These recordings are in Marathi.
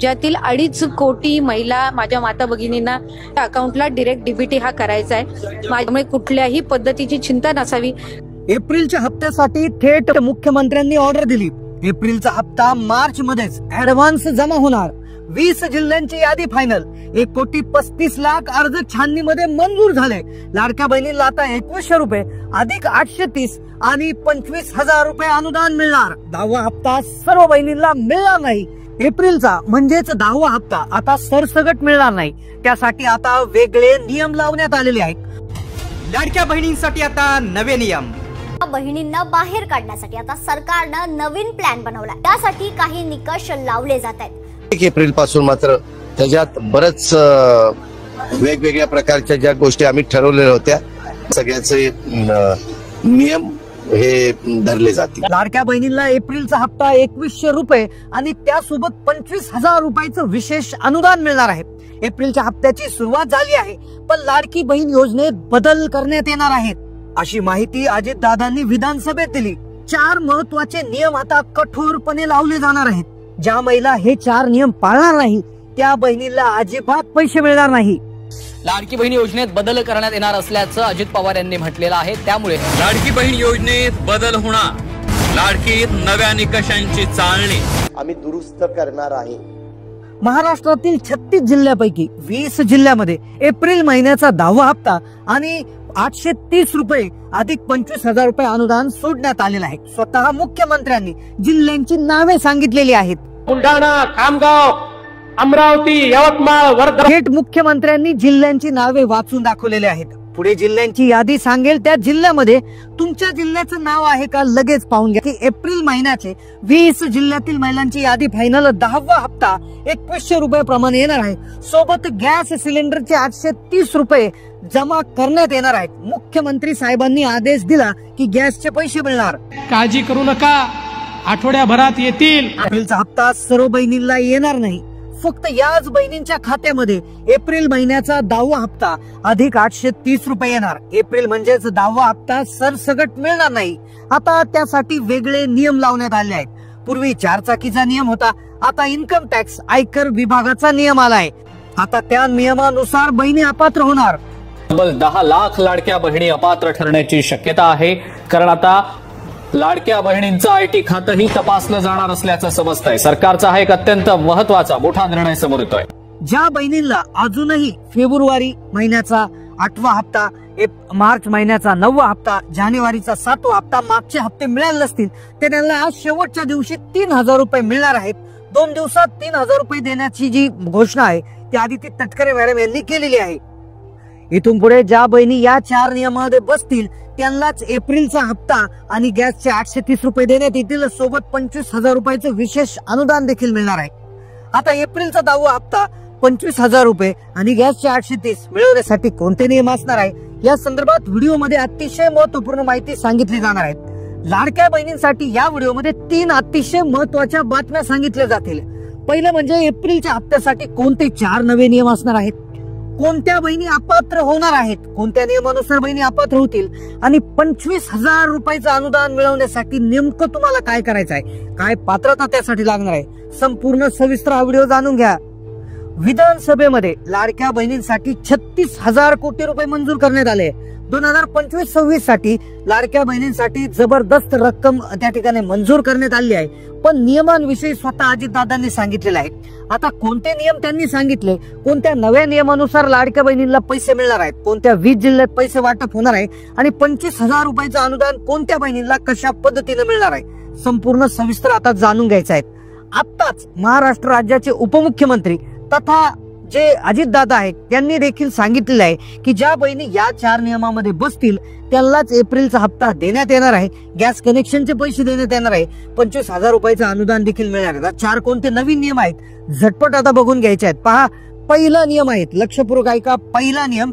राज्यातील 2.5 कोटी महिला माझ्या माता भगिनींना अकाउंटला डायरेक्ट डीबीटी हा करायचा आहे। त्यामुळे कुठल्याही पद्धतीची चिंता नसावी। एप्रिलच्या हप्त्यासाठी थेट मुख्यमंत्र्यांनी ऑर्डर दिली। एप्रिलचा हप्ता मार्च मध्येच ऍडव्हान्स जमा होणार। 20 जिल्ह्यांची यादी फायनल। 1,35,00,000 अर्ज छाननीमध्ये मंजूर झाले। लाडक्या बहिणीला आता 2100 रुपये अधिक 830 आणि 25,000 रुपये अनुदान मिळणार। 10वा हप्ता सर्व बहिणींना मिळणार नाही। एप्रिलचा म्हणजेच 10वा हप्ता आता सरसगट मिळणार नाही। त्यासाठी आता वेगळे नियम लावण्यात आलेले आहेत। लाडक्या बहिणींसाठी आता नवे नियम। बहिणींना बाहेर काढण्यासाठी आता सरकारनं नवीन प्लॅन बनवलाय। त्यासाठी काही निकष लावले जात आहेत। 1 एप्रिल पासून मात्र त्याच्यात बरच वेगवेगळ्या प्रकारच्या ज्या गोष्टी आम्ही ठरवलेल्या होत्या सगळ्याचे नियम हे धरले जातील। लाडक्या बहिणींना एप्रिलचा हप्ता 2100 रुपये आणि त्यासोबत 25,000 रुपयाचं विशेष अनुदान मिळणार आहे। एप्रिलच्या हप्त्याची सुरुवात झाली आहे, पण लाडकी बहीण योजनेत बदल करण्यात येणार आहेत, अशी माहिती अजितदादांनी विधानसभेत दिली। 4 महत्वाचे नियम आता कठोरपणे लावले जाणार आहेत। ज्या महिला हे 4 नियम पाळणार नाही त्या बहिणीला अजिबात पैसे मिळणार नाही। लाडकी बहीण योजनेत बदल करण्यात येणार असल्याचं अजित पवार यांनी म्हटलेलं आहे। त्यामुळे लाडकी बहीण योजनेत बदल होणार। लाडकीत नव्या निकषांची चाळणी आम्ही दुरुस्त करणार आहे। महाराष्ट्रातील 36 जिल्ह्यापैकी 20 जिल्ह्यामध्ये एप्रिल महिन्याचा 10वा हप्ता आणि 830 रुपये अधिक 25,000 रुपये अनुदान सोडण्यात आलेलं आहे। स्वतः मुख्यमंत्र्यांनी जिल्ह्यांची नावे सांगितलेली आहेत। बुलढाणा, खामगाव, अमरावती, यवतमाळ, वर्धा। थेट मुख्यमंत्र्यांनी जिल्ह्यांची नावे वाचून दाखवलेली आहेत। पुढे जिल्ह्यांची यादी सांगेल त्या जिल्ह्यामध्ये तुमच्या जिल्ह्याचं नाव आहे का लगेच पाहून घ्या की एप्रिल महिन्याचे 20 जिल्ह्यातील महिलांची यादी फायनल 10वा हप्ता 2100 रुपये प्रमाणे येणार आहे। सोबत गॅस सिलेंडरचे 830 रुपये जमा करण्यात येणार आहेत। मुख्यमंत्री साहेबांनी आदेश दिला की गॅसचे पैसे मिळणार। काळजी करू नका, आठवड्याभरात येतील। एप्रिलचा हप्ता सर्व बहिणींना येणार नाही, फक्त याच बहिणींच्या खात्यामध्ये एप्रिल महिन्याचा 10वा हप्ता अधिक 830 रुपये येणार। एप्रिल म्हणजेच 10वा हप्ता सरसगट मिळणार नाही। आता त्यासाठी वेगळे नियम लावण्यात आले आहेत। पूर्वी 4 चाकीचा नियम होता, आता इन्कम टॅक्स आयकर विभागाचा नियम आलाय। आता त्या नियमानुसार बहिणी अपात्र होणार। तब्बल 10 लाख लाडक्या बहिणी अपात्र ठरण्याची शक्यता आहे, कारण आता लाडक्या बहिणींचं आयटी खातंही तपासलं जाणार असल्याचं समजतंय। सरकारचा हा एक अत्यंत महत्वाचा मोठा निर्णय समोर येतोय। ज्या बहिणींना अजूनही फेब्रुवारी महिन्याचा 8वा हप्ता, मार्च महिन्याचा 9वा हप्ता, जानेवारीचा 7वा हप्ता मागचे हप्ते मिळाले नसतील तर त्यांना आज शेवटच्या दिवशी 3,000 रुपये मिळणार आहेत। 2 दिवसात 3,000 रुपये देण्याची जी घोषणा आहे ती आदिती तटकरे मॅडम यांनी केलेली आहे। इथून पुढे ज्या बहिणी या 4 नियमामध्ये बसतील त्यांनाच एप्रिलचा हप्ता आणि गॅसचे 830 रुपये देण्यात येतील। सोबत 25,000 रुपयाचं विशेष अनुदान देखील मिळणार आहे। आता एप्रिलचा 10वा हप्ता 25,000 रुपये आणि गॅसचे 830 मिळवण्यासाठी कोणते नियम असणार आहे या संदर्भात व्हिडिओमध्ये अतिशय महत्वपूर्ण माहिती सांगितली जाणार आहे। लाडक्या बहिणींसाठी या व्हिडिओमध्ये 3 अतिशय महत्वाच्या बातम्या सांगितल्या जातील। पहिलं म्हणजे एप्रिलच्या हप्त्यासाठी कोणते 4 नवे नियम असणार आहेत, कोणत्या बहिणी अपात्र होणार आहेत, कोणत्या नियमानुसार बहिणी अपात्र होतील आणि 25,000 रुपयाचं अनुदान मिळवण्यासाठी नेमकं तुम्हाला काय करायचं आहे, काय पात्रता त्यासाठी लागणार आहे, संपूर्ण सविस्तर हा व्हिडिओ जाणून घ्या। विधानसभेमध्ये लाडक्या बहिणींसाठी 36,000 कोटी रुपये मंजूर करण्यात आले। 2025-26 साठी लाडक्या बहिणींसाठी जबरदस्त रक्कम त्या ठिकाणी मंजूर करण्यात आली आहे, पण नियमांविषयी स्वतः अजितदादांनी सांगितलेलं आहे। आता कोणते नियम त्यांनी सांगितले, कोणत्या नव्या नियमानुसार लाडक्या बहिणींना पैसे मिळणार आहेत, कोणत्या 20 जिल्ह्यात पैसे वाटप होणार आहे आणि 25,000 रुपयाचं अनुदान कोणत्या बहिणींना कशा पद्धतीने मिळणार आहे, संपूर्ण सविस्तर आता जाणून घ्यायचं आहे। आताच महाराष्ट्र राज्याचे उपमुख्यमंत्री तथा जे अजितदादा आहेत त्यांनी देखील सांगितलेलं आहे की ज्या बहिणी या 4 नियमामध्ये बसतील त्यांनाच एप्रिलचा हप्ता देण्यात येणार आहे, गॅस कनेक्शनचे पैसे देण्यात येणार आहे, 25,000 रुपयाचं अनुदान देखील मिळणार आहे। 4 कोणते नवीन नियम आहेत झटपट आता बघून घ्यायचे आहेत। पहा, पहिला नियम आहे, लक्षपूर्वक ऐका। पहिला नियम,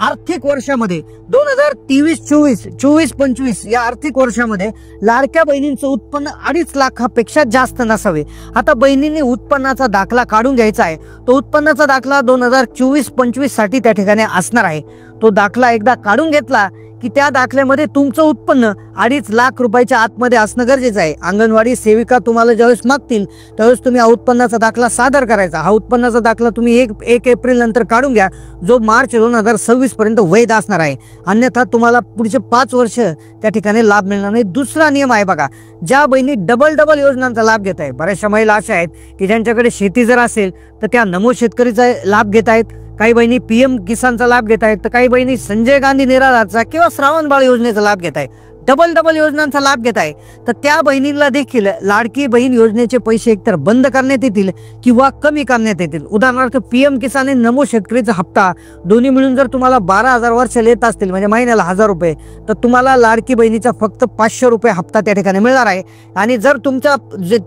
आर्थिक वर्षामध्ये 2023-24, 24-25 या आर्थिक वर्षामध्ये लाडक्या बहिणींचं उत्पन्न 2.5 लाखापेक्षा जास्त नसावे। आता बहिणींनी उत्पन्नाचा दाखला काढून घ्यायचा आहे। तो उत्पन्नाचा दाखला 2024-25 साठी त्या ठिकाणी असणार आहे। तो दाखला एकदा काढून घेतला की त्या दाखल्यामध्ये तुमचं उत्पन्न 2.5 लाख रुपयाच्या आतमध्ये असणं गरजेचं आहे. अंगणवाडी सेविका तुम्हाला ज्यावेळेस मागतील त्यावेळेस तुम्ही हा उत्पन्नाचा दाखला सादर करायचा. हा उत्पन्नाचा दाखला तुम्ही 1 एप्रिल नंतर काढून घ्या, जो मार्च 2026 पर्यंत वैध असणार आहे. अन्यथा तुम्हाला पुढचे 5 वर्ष त्या ठिकाणी लाभ मिळणार नाही. दुसरा नियम आहे बघा, ज्या बहिणी डबल योजनांचा लाभ घेत आहे, बऱ्याचशा महिला अशा आहेत की ज्यांच्याकडे शेती जर असेल तर त्या नमो शेतकरीचा लाभ घेत आहेत, काही बहिणी PM किसानचा लाभ घेत आहेत, तर काही बहिणी संजय गांधी निराधारचा किंवा श्रावण बाळ योजनेचा लाभ घेत आहेत. डबल योजनांचा लाभ घेत आहे तर त्या बहिणींना देखील लाडकी बहीण योजनेचे पैसे एकतर बंद करण्यात येतील किंवा कमी करण्यात येतील. उदाहरणार्थ PM किसान आणि नमो शेतकरीचा हप्ता दोन्ही मिळून जर तुम्हाला 12,000 वर्ष येत असतील म्हणजे महिन्याला 1,000 रुपये, तर तुम्हाला लाडकी बहिणीचा फक्त 500 रुपये हप्ता त्या ठिकाणी मिळणार आहे. आणि जर तुमचा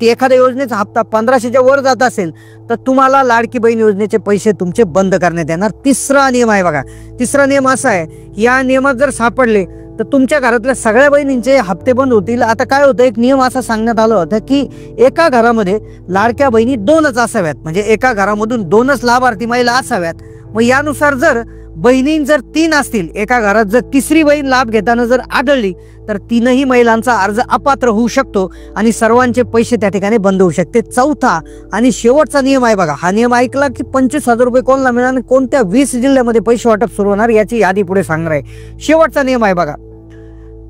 एखाद्या योजनेचा हप्ता 1500च्या वर जात असेल तर तुम्हाला लाडकी बहीण योजनेचे पैसे तुमचे बंद करण्यात येणार. तिसरा नियम आहे बघा, तिसरा नियम असा आहे, या नियमात जर सापडले तर तुमच्या घरातल्या सगळ्या बहिणींचे हप्ते बंद होतील. आता काय होतं, एक नियम असा सांगण्यात आला होता की एका घरामध्ये लाडक्या बहिणी 2च असाव्यात, म्हणजे एका घरामधून 2च लाभार्थी महिला असाव्यात. मग यानुसार जर बहिणी जर 3 असतील, एका घरात जर तिसरी बहीण लाभ घेताना जर आढळली तर 3ही महिलांचा अर्ज अपात्र होऊ शकतो आणि सर्वांचे पैसे त्या ठिकाणी बंद होऊ शकते. चौथा आणि शेवटचा नियम आहे बघा, हा नियम ऐकला की 25,000 रुपये कोणाला मिळणार आणि कोणत्या 20 जिल्ह्यामध्ये पैसे वाटप सुरू होणार याची यादी पुढे सांगणार आहे. शेवटचा नियम आहे बघा,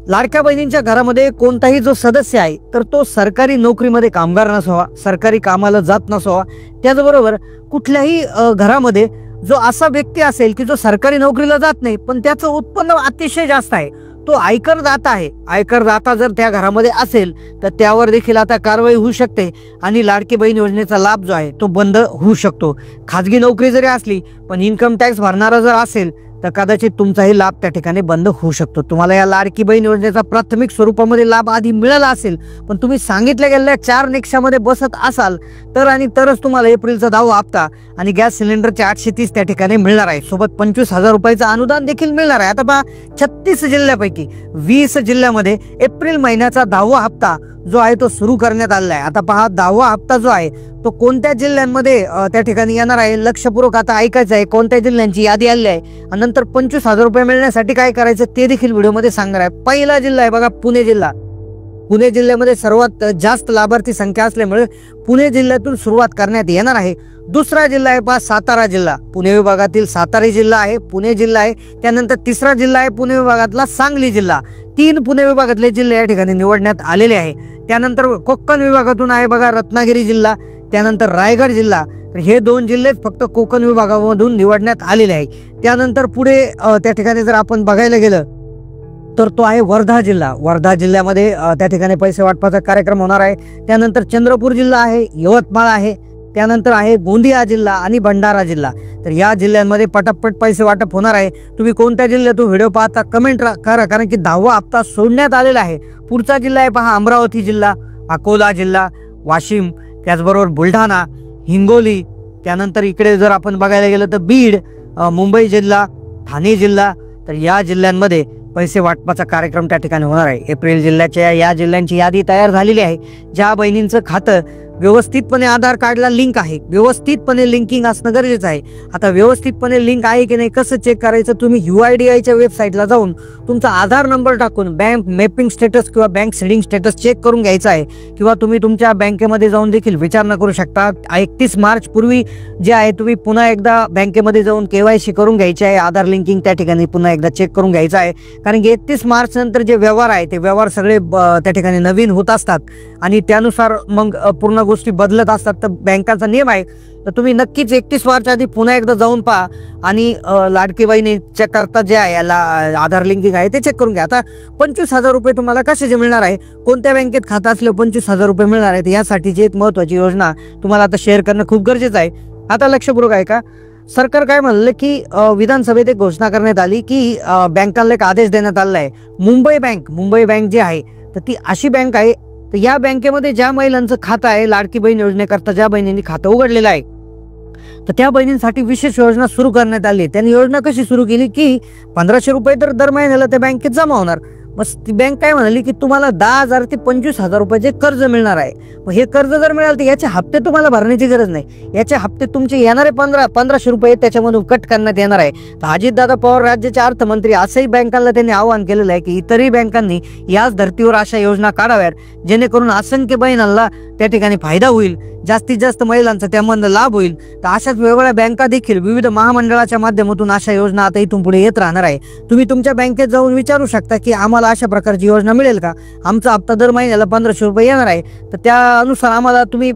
लाडक्या बहिणींच्या घरामध्ये कोणताही जो सदस्य आहे तर तो सरकारी नोकरीमध्ये कामगार नसावा, सरकारी कामाला जात नसावा. त्याचबरोबर कुठल्याही घरामध्ये जो असा व्यक्ती असेल की जो सरकारी नोकरीला जात नाही पण त्याचं उत्पन्न अतिशय जास्त आहे, तो आयकरदाता आहे, आयकरदाता जर त्या घरामध्ये असेल तर त्यावर देखील आता कारवाई होऊ शकते आणि लाडकी बहीण योजनेचा लाभ जो आहे तो बंद होऊ शकतो. खाजगी नोकरी जरी असली पण इन्कम टॅक्स भरणारा जर असेल तर कदाचित तुमचाही लाभ त्या ठिकाणी बंद होऊ शकतो. तुम्हाला या लाडकी बहीण योजनेचा प्राथमिक स्वरूपामध्ये लाभ आधी मिळाला असेल पण तुम्ही सांगितल्या गेलेल्या 4 निकषामध्ये बसत असाल तर आणि तरच तुम्हाला एप्रिलचा 10वा हप्ता आणि गॅस सिलेंडरचे 830 त्या ठिकाणी मिळणार आहे. सोबत 25,000 रुपयाचं अनुदान देखील मिळणार आहे. आता पहा, 36 जिल्ह्यापैकी 20 जिल्ह्यामध्ये एप्रिल महिन्याचा 10वा हप्ता जो आहे तो सुरू करण्यात आलेला आहे. आता पहा, 10वा हप्ता जो आहे तो कोणत्या जिल्ह्यांमध्ये त्या ठिकाणी येणार आहे लक्षपूर्वक आता ऐकायचं आहे. कोणत्या जिल्ह्यांची यादी आली आहे आणि नंतर 25,000 रुपये मिळण्यासाठी काय करायचं ते देखील व्हिडिओमध्ये सांगणार आहे. पहिला जिल्हा आहे बघा, पुणे जिल्हा. पुणे जिल्ह्यामध्ये सर्वात जास्त लाभार्थी संख्या असल्यामुळे पुणे जिल्ह्यातून सुरुवात करण्यात येणार आहे. दुसरा जिल्हा आहे पहा, सातारा जिल्हा. पुणे विभागातील सातारा जिल्हा आहे, पुणे जिल्हा आहे. त्यानंतर तिसरा जिल्हा आहे पुणे विभागातला सांगली जिल्हा. 3 पुणे विभागातले जिल्हे या ठिकाणी निवडण्यात आलेले आहे. त्यानंतर कोकण विभागातून आहे बघा रत्नागिरी जिल्हा, त्यानंतर रायगड जिल्हा. हे 2 जिल्हे फक्त कोकण विभागामधून निवडण्यात आलेले आहे. त्यानंतर पुढे त्या ठिकाणी जर आपण बघायला गेलं तर तो आहे वर्धा जिल्हा. वर्धा जिल्ह्यामध्ये त्या ठिकाणी पैसे वाटपाचा कार्यक्रम होणार आहे. त्यानंतर चंद्रपूर जिल्हा आहे, यवतमाळ आहे, त्यानंतर आहे गोंदिया जिल्हा आणि भंडारा जिल्हा. तर या जिल्ह्यांमध्ये पटापट पैसे वाटप होणार आहे. तुम्ही कोणत्या जिल्ह्यातून व्हिडिओ पाहता कमेंट करा, कारण की 10वा हप्ता सोडण्यात आलेला आहे. पुढचा जिल्हा आहे पहा, अमरावती जिल्हा, अकोला जिल्हा, वाशिम, त्याचबरोबर बुलढाणा, हिंगोली. त्यानंतर इकडे जर आपण बघायला गेलं तर बीड, मुंबई जिल्हा, ठाणे जिल्हा. तर या जिल्ह्यांमध्ये पैसे वाटपाचा कार्यक्रम त्या ठिकाणी होणार आहे. एप्रिल जिल्ह्याच्या या जिल्ह्यांची यादी तयार झालेली आहे. ज्या बहिणींचं खातं व्यवस्थितपणे आधार कार्डला लिंक आहे, व्यवस्थितपणे लिंकिंग असणं गरजेचं आहे. आता व्यवस्थितपणे लिंक आहे की नाही कसं चेक करायचं, तुम्ही UIDAIच्या वेबसाईटला जाऊन तुमचा आधार नंबर टाकून बँक मॅपिंग स्टेटस किंवा बँक सीडिंग स्टेटस चेक करून घ्यायचा आहे. किंवा तुम्ही तुमच्या बँकेमध्ये जाऊन देखील विचारणा करू शकता. 31 मार्च पूर्वी जे आहे तुम्ही पुन्हा एकदा बँकेमध्ये जाऊन KYC करून घ्यायचे आहे. आधार लिंकिंग त्या ठिकाणी पुन्हा एकदा चेक करून घ्यायचं आहे, कारण की 31 मार्च नंतर जे व्यवहार आहे ते व्यवहार सगळे त्या ठिकाणी नवीन होत असतात आणि त्यानुसार मग पूर्ण गोष्टी बदलत असतात. तर बँकांचा नियम आहे, तर तुम्ही नक्कीच 31 मार्च आधी पुन्हा एकदा जाऊन पहा आणि लाडकी बहिणीच्या करता जे आहे याला आधार लिंकिंग आहे ते चेक करून घ्या. आता 25,000 रुपये तुम्हाला कशाचे मिळणार आहे, कोणत्या बँकेत खातं असलं 25,000 रुपये मिळणार आहेत, यासाठीची एक महत्वाची योजना तुम्हाला आता शेअर करणं खूप गरजेचं आहे. आता लक्षपूर्वक आहे का, सरकार काय म्हणलं की विधानसभेत एक घोषणा करण्यात आली की बँकांना एक आदेश देण्यात आलेला आहे. मुंबई बँक जी आहे तर ती अशी बँक आहे, तर या बँकेमध्ये ज्या महिलांचं खातं आहे लाडकी बहीण योजनेकरता ज्या बहिणींनी खातं उघडलेलं आहे तर त्या बहिणींसाठी विशेष योजना सुरू करण्यात आली. त्यांनी योजना कशी सुरू केली की 1500 रुपये तर दर महिन्याला त्या बँकेत जमा होणार. मग ती बँक काय म्हणाली की तुम्हाला 10,000 ते 25,000 रुपयाचे कर्ज मिळणार आहे. मग हे कर्ज जर मिळालं तर याचे हप्ते तुम्हाला भरण्याची गरज नाही. याचे हप्ते तुमचे येणारे 1500 रुपये त्याच्यामधून कट करण्यात येणार आहे. तर अजितदादा पवार राज्याचे अर्थमंत्री असंही बँकांना त्यांनी आवाहन केलेलं आहे की इतरही बँकांनी याच धर्तीवर अशा योजना काढाव्यात, जेणेकरून असंख्य बहिणांना त्या ठिकाणी फायदा होईल, जास्तीत जास्त महिलांचा त्यामधून लाभ होईल. तर अशाच वेगवेगळ्या बँका देखील विविध महामंडळाच्या माध्यमातून अशा योजना आता इथून पुढे येत राहणार आहे. तुम्ही तुमच्या बँकेत जाऊन विचारू शकता की आम्हाला अशा प्रकारची योजना मिळेल का, आमचा हप्ता दर महिन्याला 1500 रुपये येणार आहे, तर त्यानुसार आम्हाला तुम्ही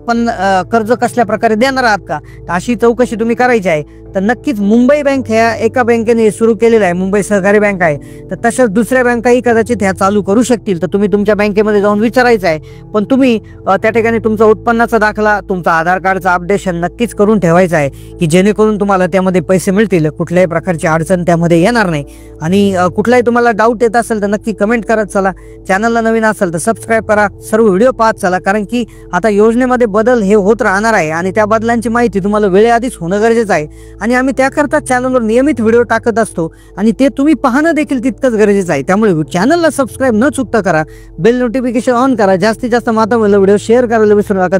कर्ज कसल्या प्रकारे देणार आहात का, अशी चौकशी तुम्ही करायची आहे. तर नक्कीच मुंबई बँक ह्या एका बँकेने सुरू केलेलं आहे, मुंबई सहकारी बँक आहे. तर तशाच दुसऱ्या बँकाही कदाचित ह्या चालू करू शकतील. तर तुम्ही तुमच्या बँकेमध्ये जाऊन विचारायचं आहे. पण तुम्ही त्या ठिकाणी तुमचा उत्पन्नाचा दाखला, तुमचा आधार कार्डचं अपडेशन नक्कीच करून ठेवायचं आहे की जेणेकरून तुम्हाला त्यामध्ये पैसे मिळतील, कुठल्याही प्रकारची अडचण त्यामध्ये येणार नाही. आणि कुठलाही तुम्हाला डाऊट येत असेल तर नक्की कमेंट करत चला. चॅनलला नवीन असेल तर सबस्क्राईब करा, सर्व व्हिडिओ पाहत चला, कारण की आता योजनेमध्ये बदल हे होत राहणार आहे आणि त्या बदलांची माहिती तुम्हाला वेळेआधीच होणं गरजेचं आहे. आणि आम्ही त्याकरता चॅनलवर नियमित व्हिडिओ टाकत असतो आणि ते तुम्ही पाहणं देखील तितकंच गरजेचं आहे. त्यामुळे चॅनलला सबस्क्राईब न चुकता करा, बेल नोटिफिकेशन ऑन करा, जास्तीत जास्त माध्यमाला व्हिडिओ शेअर करायला विसरू नका.